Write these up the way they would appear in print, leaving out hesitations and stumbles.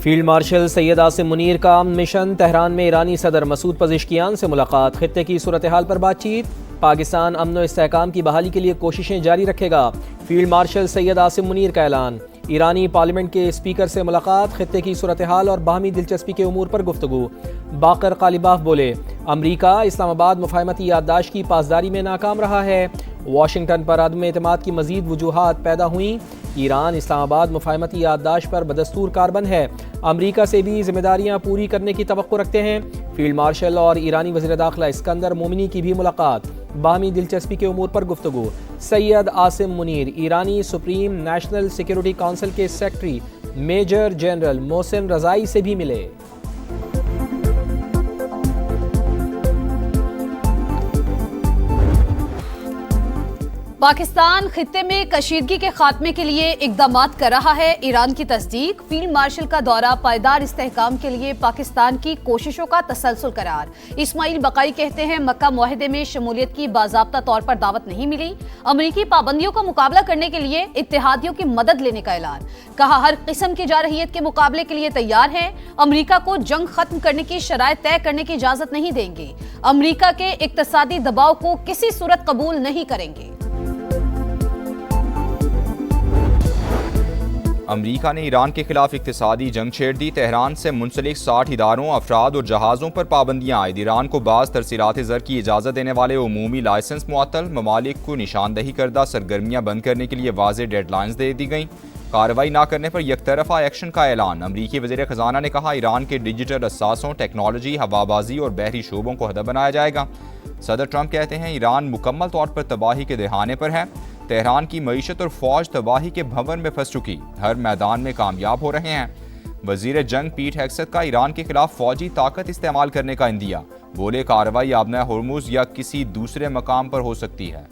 Field marshal Syed Asim Munir کا mission Tehran میں ایرانی صدر مسعود پزشکیان سے ملاقات، خطے کی صورتحال پر بات چیت، پاکستان امن و استحکام کی بحالی کے لیے کوششیں جاری رکھے گا، فیلڈ مارشل سید عاصم منیر کا اعلان۔ ایرانی پارلیمنٹ کے اسپیکر سے ملاقات، خطے کی صورتحال اور باہمی دلچسپی کے امور پر گفتگو۔ باقر قالیباف بولے، امریکہ اسلام آباد مفاہمتی یادداشت کی پاسداری میں ناکام رہا ہے، واشنگٹن پر عدم اعتماد کی مزید وجوہات پیدا ہوئیں، ایران اسلام آباد مفاہمتی یادداشت پر بدستور کاربند ہے، امریکہ سے بھی ذمہ داریاں پوری کرنے کی توقع رکھتے ہیں۔ فیلڈ مارشل اور ایرانی وزیر داخلہ اسکندر مومنی کی بھی ملاقات، باہمی دلچسپی کے امور پر گفتگو۔ سید عاصم منیر ایرانی سپریم نیشنل سیکیورٹی کونسل کے سیکرٹری میجر جنرل محسن رضائی سے بھی ملے۔ پاکستان خطے میں کشیدگی کے خاتمے کے لیے اقدامات کر رہا ہے، ایران کی تصدیق۔ فیلڈ مارشل کا دورہ پائیدار استحکام کے لیے پاکستان کی کوششوں کا تسلسل قرار۔ اسماعیل بقائی کہتے ہیں، مکہ معاہدے میں شمولیت کی باضابطہ طور پر دعوت نہیں ملی، امریکی پابندیوں کا مقابلہ کرنے کے لیے اتحادیوں کی مدد لینے کا اعلان۔ کہا، ہر قسم کی جارحیت کے مقابلے کے لیے تیار ہیں، امریکہ کو جنگ ختم کرنے کی شرائط طے کرنے کی اجازت نہیں دیں گے، امریکہ کے اقتصادی دباؤ کو کسی صورت قبول نہیں کریں گے۔ امریکہ نے ایران کے خلاف اقتصادی جنگ چھیڑ دی، تہران سے منسلک 60 اداروں، افراد اور جہازوں پر پابندیاں عائد، ایران کو بعض ترسیلات زر کی اجازت دینے والے عمومی لائسنس معطل، ممالک کو نشاندہی کردہ سرگرمیاں بند کرنے کے لیے واضح ڈیڈ لائنز دے دی گئیں، کارروائی نہ کرنے پر یک طرفہ ایکشن کا اعلان۔ امریکی وزیر خزانہ نے کہا، ایران کے ڈیجیٹل اثاثوں، ٹیکنالوجی، ہوابازی اور بحری شعبوں کو ہدف بنایا جائے گا۔ صدر ٹرمپ کہتے ہیں، ایران مکمل طور پر تباہی کے دہانے پر ہے، تہران کی معیشت اور فوج تباہی کے بھنور میں پھنس چکی، ہر میدان میں کامیاب ہو رہے ہیں۔ وزیر جنگ پیٹ ہیگسیت کا ایران کے خلاف فوجی طاقت استعمال کرنے کا عندیہ، بولے کارروائی آبنہ ہرمز یا کسی دوسرے مقام پر ہو سکتی ہے۔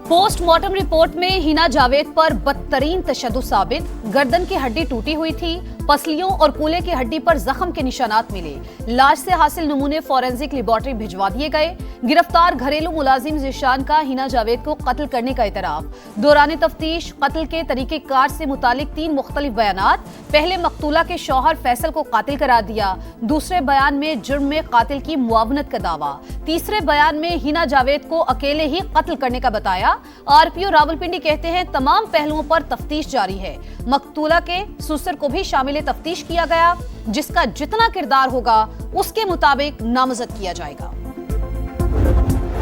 پوسٹ مارٹم رپورٹ میں ہینا جاوید پر بدترین تشدد ثابت، گردن کی ہڈی ٹوٹی ہوئی تھی، پسلیوں اور کولے کی ہڈی پر زخم کے نشانات ملے، لاش سے حاصل نمونے فورینزک لیبارٹری بھجوا دیے گئے۔ گرفتار گھریلو ملازم ذیشان کا ہینا جاوید کو قتل کرنے کا اعتراف، دوران تفتیش قتل کے طریقہ کار سے متعلق 3 مختلف بیانات، پہلے مقتولہ کے شوہر فیصل کو قاتل قرار دیا، دوسرے بیان میں جرم میں قاتل کی معاونت کا دعویٰ، تیسرے بیان میں ہینا جاوید کو اکیلے ہی قتل کرنے کا بتایا۔ آر پی او راولپنڈی کہتے ہیں، تمام پہلوؤں پر تفتیش جاری ہے، مقتولہ کے سسر کو بھی شامل تفتیش کیا گیا، جس کا جتنا کردار ہوگا اس کے مطابق نامزد کیا جائے گا۔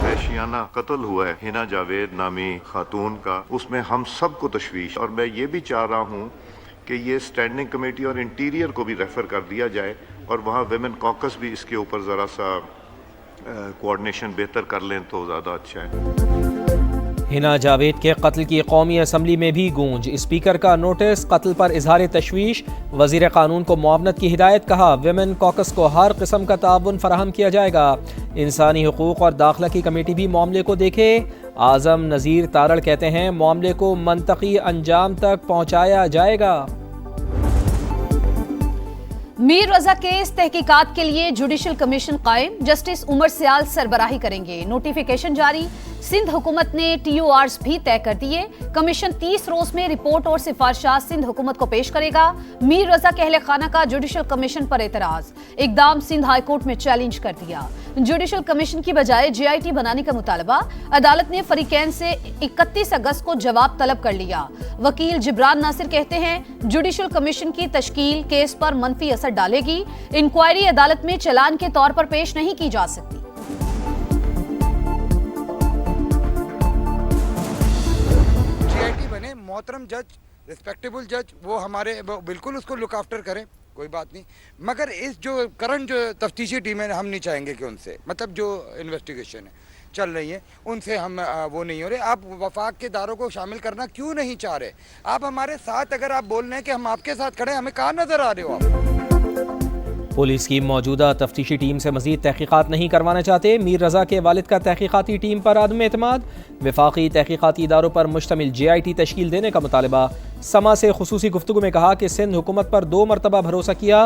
وحشیانہ قتل ہوا ہے ہینا جاوید نامی خاتون کا، اس میں ہم سب کو تشویش، اور میں یہ بھی چاہ رہا ہوں کہ یہ اسٹینڈنگ کمیٹی اور انٹیریئر کو بھی ریفر کر دیا جائے، اور وہاں ویمن کاکس بھی اس کے اوپر ذرا سا کوارڈینیشن بہتر کر لیں تو زیادہ اچھا ہے۔ ہینا جاوید کے قتل کی قومی اسمبلی میں بھی گونج، اسپیکر کا نوٹس، قتل پر اظہار تشویش، وزیر قانون کو معاونت کی ہدایت، کہا ویمن کاکس کو ہر قسم کا تعاون فراہم کیا جائے گا، انسانی حقوق اور داخلہ کی کمیٹی بھی معاملے کو دیکھے۔ اعظم نذیر تارڑ کہتے ہیں، معاملے کو منطقی انجام تک پہنچایا جائے گا۔ میر رضا کیس تحقیقات کے لیے جوڈیشل کمیشن قائم، جسٹس عمر سیال سربراہی کریں گے، نوٹیفیکیشن جاری، سندھ حکومت نے ٹی او آرز بھی طے کر دیے، کمیشن 30 روز میں رپورٹ اور سفارشات سندھ حکومت کو پیش کرے گا۔ میر رضا کے اہل خانہ کا جوڈیشل کمیشن پر اعتراض، اقدام سندھ ہائی کورٹ میں چیلنج کر دیا، جوڈیشل کمیشن کی بجائے جے آئی ٹی بنانے کا مطالبہ، عدالت نے فریقین سے 31 اگست کو جواب طلب کر لیا۔ وکیل جبران ناصر کہتے ہیں، جوڈیشل کمیشن کی تشکیل کیس پر منفی اثر ڈالے گی، انکوائری عدالت میں چلان کے طور پر پیش نہیں کی جا سکتی۔ محترم جج، ریسپیکٹیبل جج، وہ ہمارے بالکل اس کو لک آفٹر کریں، کوئی بات نہیں، مگر اس جو کرنٹ جو تفتیشی ٹیم ہے ہم نہیں چاہیں گے کہ ان سے، مطلب جو انویسٹیگیشن ہے چل رہی ہے ان سے ہم وہ نہیں ہو رہے۔ آپ وفاق کے اداروں کو شامل کرنا کیوں نہیں چاہ رہے؟ آپ ہمارے ساتھ، اگر آپ بول رہے ہیں کہ ہم آپ کے ساتھ کھڑے ہیں، ہمیں کہاں نظر آ رہے ہو آپ؟ پولیس کی موجودہ تفتیشی ٹیم سے مزید تحقیقات نہیں کروانا چاہتے، میر رضا کے والد کا تحقیقاتی ٹیم پر عدم اعتماد، وفاقی تحقیقاتی اداروں پر مشتمل جے آئی ٹی تشکیل دینے کا مطالبہ، سما سے خصوصی گفتگو میں کہا کہ سندھ حکومت پر 2 مرتبہ بھروسہ کیا،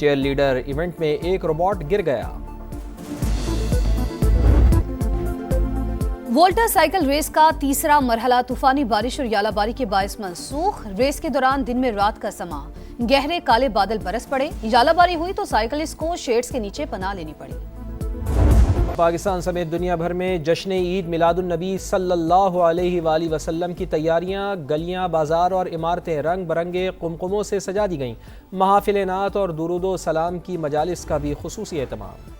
چیئر لیڈر ایونٹ میں ایک روبوٹ گر گیا۔ وولٹا سائیکل ریس کا تیسرا مرحلہ طوفانی بارش اور یالہ باری کے باعث منسوخ۔ ریس کے دوران دن میں رات کا سما، گہرے کالے بادل برس پڑے، یالہ باری ہوئی تو سائیکلسٹ کو شیڈز کے نیچے پناہ لینی پڑی۔ پاکستان سمیت دنیا بھر میں جشن عید میلاد النبی صلی اللہ علیہ وآلہ وسلم کی تیاریاں، گلیاں، بازار اور عمارتیں رنگ برنگے قمقموں سے سجا دی گئیں۔ محافل نعت اور درود و سلام کی مجالس کا بھی خصوصی اہتمام۔